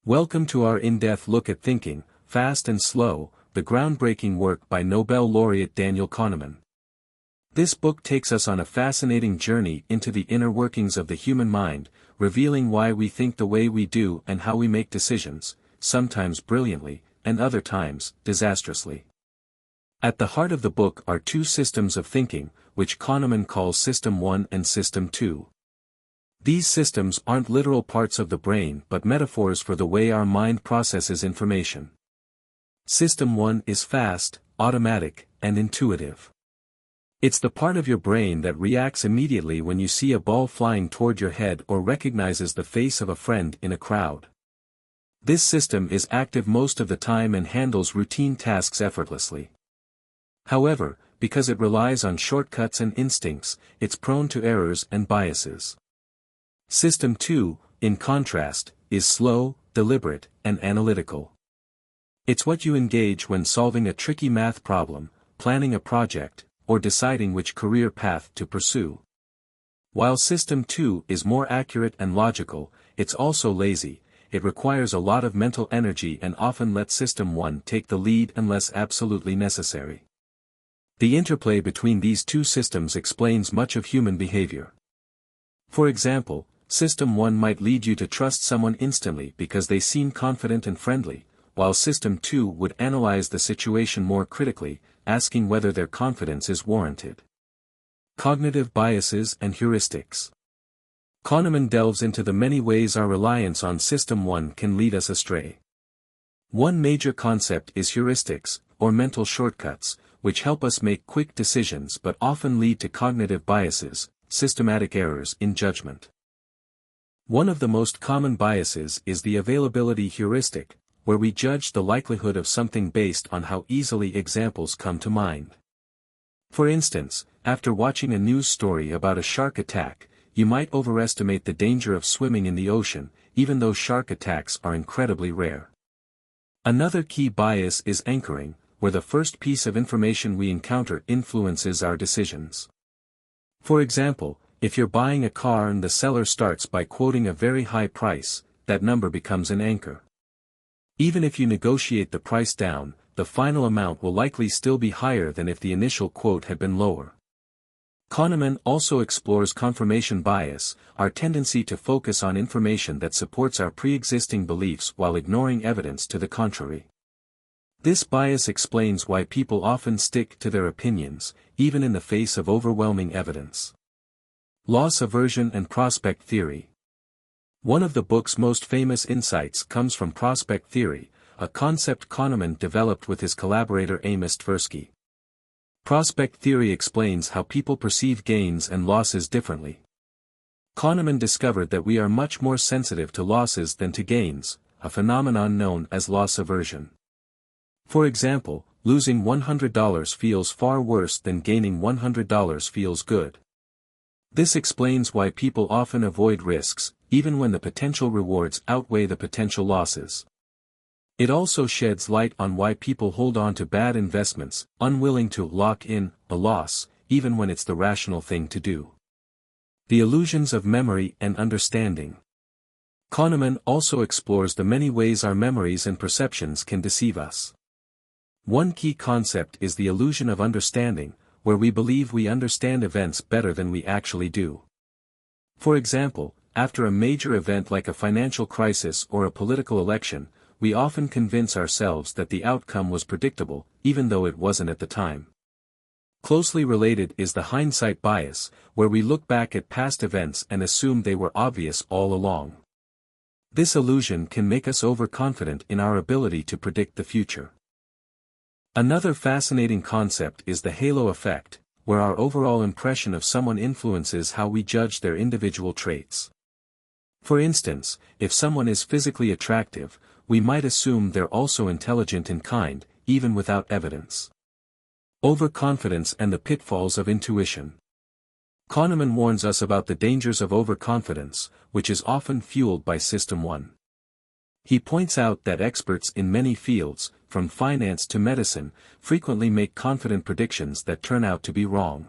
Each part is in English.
Welcome to our in-depth look at Thinking, Fast and Slow, the groundbreaking work by Nobel laureate Daniel Kahneman. This book takes us on a fascinating journey into the inner workings of the human mind, revealing why we think the way we do and how we make decisions, sometimes brilliantly, and other times, disastrously. At the heart of the book are two systems of thinking, which Kahneman calls System 1 and System 2. These systems aren't literal parts of the brain but metaphors for the way our mind processes information. System 1 is fast, automatic, and intuitive. It's the part of your brain that reacts immediately when you see a ball flying toward your head or recognizes the face of a friend in a crowd. This system is active most of the time and handles routine tasks effortlessly. However, because it relies on shortcuts and instincts, it's prone to errors and biases. System 2, in contrast, is slow, deliberate, and analytical. It's what you engage when solving a tricky math problem, planning a project, or deciding which career path to pursue. While System 2 is more accurate and logical, it's also lazy. It requires a lot of mental energy and often lets System 1 take the lead unless absolutely necessary. The interplay between these two systems explains much of human behavior. For example, System 1 might lead you to trust someone instantly because they seem confident and friendly, while System 2 would analyze the situation more critically, asking whether their confidence is warranted. Cognitive biases and heuristics. Kahneman delves into the many ways our reliance on System 1 can lead us astray. One major concept is heuristics, or mental shortcuts, which help us make quick decisions but often lead to cognitive biases, systematic errors in judgment. One of the most common biases is the availability heuristic, where we judge the likelihood of something based on how easily examples come to mind. For instance, after watching a news story about a shark attack, you might overestimate the danger of swimming in the ocean, even though shark attacks are incredibly rare. Another key bias is anchoring, where the first piece of information we encounter influences our decisions. For example, if you're buying a car and the seller starts by quoting a very high price, that number becomes an anchor. Even if you negotiate the price down, the final amount will likely still be higher than if the initial quote had been lower. Kahneman also explores confirmation bias, our tendency to focus on information that supports our pre-existing beliefs while ignoring evidence to the contrary. This bias explains why people often stick to their opinions, even in the face of overwhelming evidence. Loss aversion and prospect theory. One of the book's most famous insights comes from prospect theory, a concept Kahneman developed with his collaborator Amos Tversky. Prospect theory explains how people perceive gains and losses differently. Kahneman discovered that we are much more sensitive to losses than to gains, a phenomenon known as loss aversion. For example, losing $100 feels far worse than gaining $100 feels good. This explains why people often avoid risks, even when the potential rewards outweigh the potential losses. It also sheds light on why people hold on to bad investments, unwilling to lock in a loss, even when it's the rational thing to do. The illusions of memory and understanding. Kahneman also explores the many ways our memories and perceptions can deceive us. One key concept is the illusion of understanding, where we believe we understand events better than we actually do. For example, after a major event like a financial crisis or a political election, we often convince ourselves that the outcome was predictable, even though it wasn't at the time. Closely related is the hindsight bias, where we look back at past events and assume they were obvious all along. This illusion can make us overconfident in our ability to predict the future. Another fascinating concept is the halo effect, where our overall impression of someone influences how we judge their individual traits. For instance, if someone is physically attractive, we might assume they're also intelligent and kind, even without evidence. Overconfidence and the pitfalls of intuition. Kahneman warns us about the dangers of overconfidence, which is often fueled by System 1. He points out that experts in many fields, from finance to medicine, frequently make confident predictions that turn out to be wrong.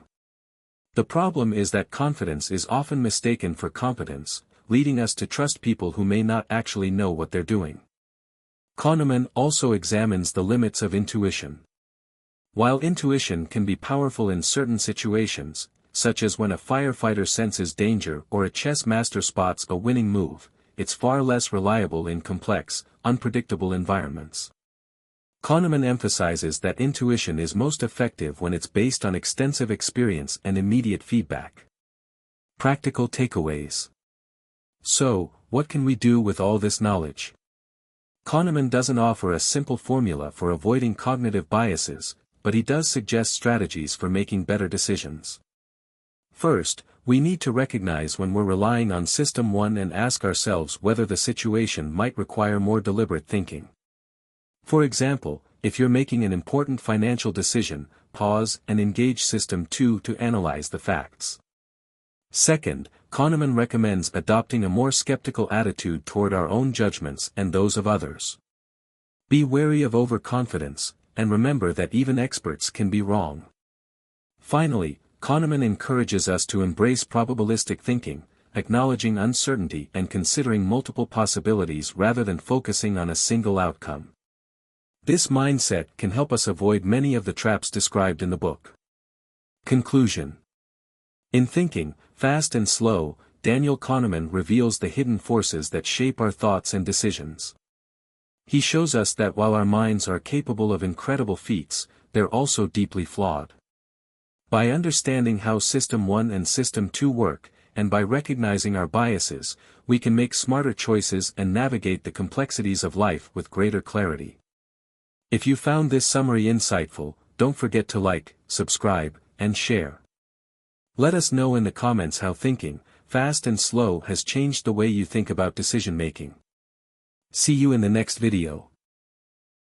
The problem is that confidence is often mistaken for competence, leading us to trust people who may not actually know what they're doing. Kahneman also examines the limits of intuition. While intuition can be powerful in certain situations, such as when a firefighter senses danger or a chess master spots a winning move, it's far less reliable in complex, unpredictable environments. Kahneman emphasizes that intuition is most effective when it's based on extensive experience and immediate feedback. Practical takeaways. So, what can we do with all this knowledge? Kahneman doesn't offer a simple formula for avoiding cognitive biases, but he does suggest strategies for making better decisions. First, we need to recognize when we're relying on System 1 and ask ourselves whether the situation might require more deliberate thinking. For example, if you're making an important financial decision, pause and engage System 2 to analyze the facts. Second, Kahneman recommends adopting a more skeptical attitude toward our own judgments and those of others. Be wary of overconfidence, and remember that even experts can be wrong. Finally, Kahneman encourages us to embrace probabilistic thinking, acknowledging uncertainty and considering multiple possibilities rather than focusing on a single outcome. This mindset can help us avoid many of the traps described in the book. Conclusion. In Thinking, Fast and Slow, Daniel Kahneman reveals the hidden forces that shape our thoughts and decisions. He shows us that while our minds are capable of incredible feats, they're also deeply flawed. By understanding how System 1 and System 2 work, and by recognizing our biases, we can make smarter choices and navigate the complexities of life with greater clarity. If you found this summary insightful, don't forget to like, subscribe, and share. Let us know in the comments how Thinking, Fast and Slow has changed the way you think about decision making. See you in the next video.